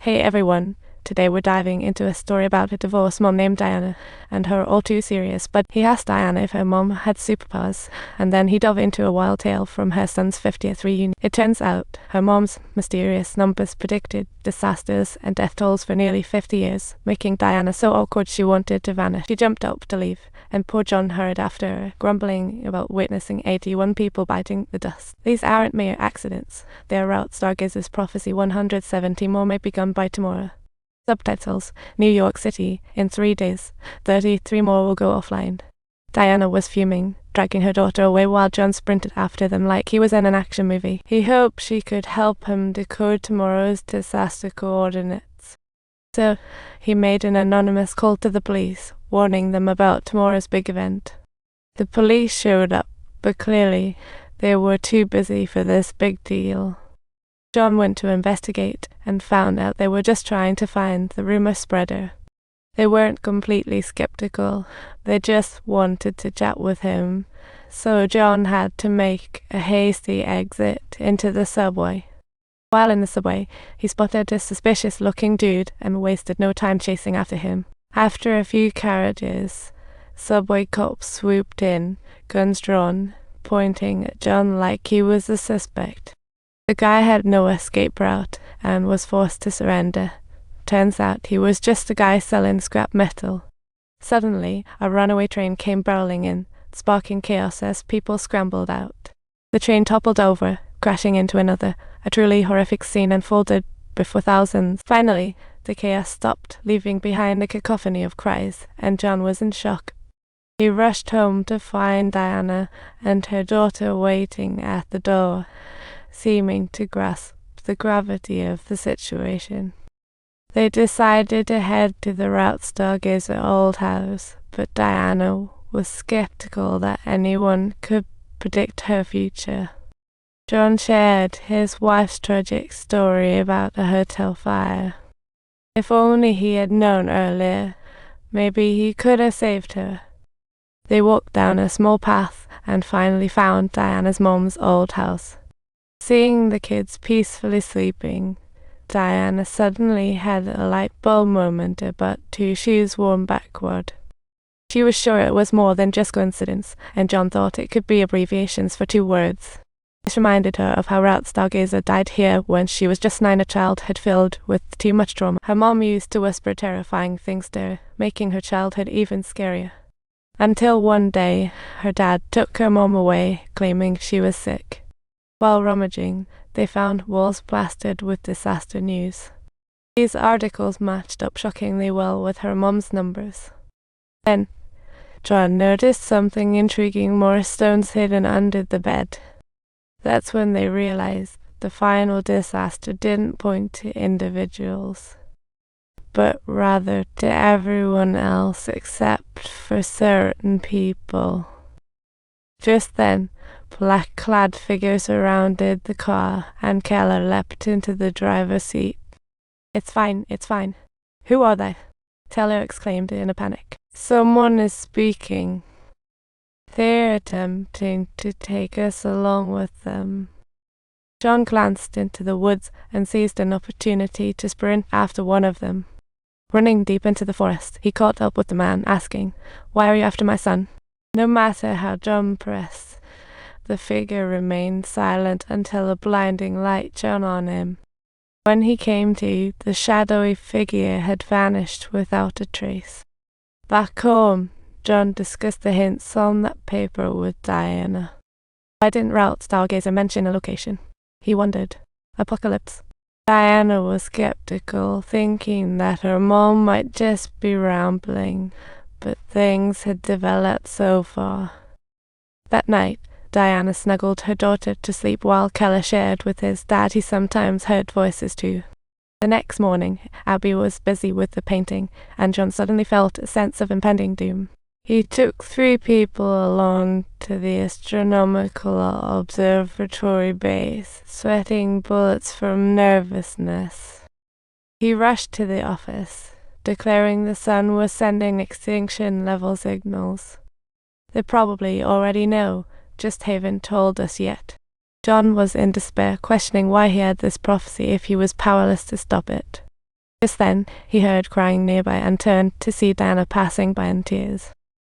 Hey everyone, today we're diving into a story about a divorced mom named Diana and her all too serious but he asked Diana if her mom had superpowers, and then he dove into a wild tale from her son's 50th reunion. It turns out her mom's mysterious numbers predicted disasters and death tolls for nearly 50 years, making Diana so awkward she wanted to vanish. She jumped up to leave, and poor John hurried after her, grumbling about witnessing 81 people biting the dust. These aren't mere accidents. They are Route Stargazer's prophecy. 170 more may be gone by tomorrow. Subtitles: New York City, in 3 days. 33 more will go offline. Diana was fuming, dragging her daughter away while John sprinted after them like he was in an action movie. He hoped she could help him decode tomorrow's disaster coordinates. So he made an anonymous call to the police, warning them about tomorrow's big event. The police showed up, but clearly they were too busy for this big deal. John went to investigate and found out they were just trying to find the rumor spreader. They weren't completely skeptical, they just wanted to chat with him, so John had to make a hasty exit into the subway. While in the subway, he spotted a suspicious-looking dude and wasted no time chasing after him. After a few carriages, subway cops swooped in, guns drawn, pointing at John like he was a suspect. The guy had no escape route and was forced to surrender. Turns out he was just a guy selling scrap metal. Suddenly, a runaway train came barreling in, sparking chaos as people scrambled out. The train toppled over, crashing into another. A truly horrific scene unfolded before thousands. Finally, the chaos stopped, leaving behind a cacophony of cries, and John was in shock. He rushed home to find Diana and her daughter waiting at the door, seeming to grasp the gravity of the situation. They decided to head to the Route Stargazer old house, but Diana was skeptical that anyone could predict her future. John shared his wife's tragic story about a hotel fire. If only he had known earlier, maybe he could have saved her. They walked down a small path and finally found Diana's mom's old house. Seeing the kids peacefully sleeping, Diana suddenly had a light bulb moment about 2 shoes worn backward. She was sure it was more than just coincidence, and John thought it could be abbreviations for 2 words. This reminded her of how Route Stargazer died here when she was just 9, a childhood filled with too much trauma. Her mom used to whisper terrifying things to her, making her childhood even scarier. Until one day, her dad took her mom away, claiming she was sick. While rummaging, they found walls plastered with disaster news. These articles matched up shockingly well with her mom's numbers. Then, John noticed something intriguing: more stones hidden under the bed. That's when they realized the final disaster didn't point to individuals, but rather to everyone else except for certain people. Just then, black-clad figures surrounded the car, and Keller leapt into the driver's seat. It's fine. Who are they?" Teller exclaimed in a panic. "Someone is speaking. They're attempting to take us along with them." John glanced into the woods and seized an opportunity to sprint after one of them. Running deep into the forest, he caught up with the man, asking, "Why are you after my son?" No matter how John pressed, the figure remained silent until a blinding light shone on him. When he came to, the shadowy figure had vanished without a trace. Back home, John discussed the hints on that paper with Diana. Why didn't Route Stargazer mention a location? He wondered. Apocalypse. Diana was skeptical, thinking that her mom might just be rambling, but things had developed so far. That night, Diana snuggled her daughter to sleep while Keller shared with his dad he sometimes heard voices too. The next morning, Abby was busy with the painting, and John suddenly felt a sense of impending doom. He took 3 people along to the astronomical observatory base, sweating bullets from nervousness. He rushed to the office, declaring the sun was sending extinction-level signals. They probably already know, just haven't told us yet. John was in despair, questioning why he had this prophecy if he was powerless to stop it. Just then, he heard crying nearby and turned to see Diana passing by in tears.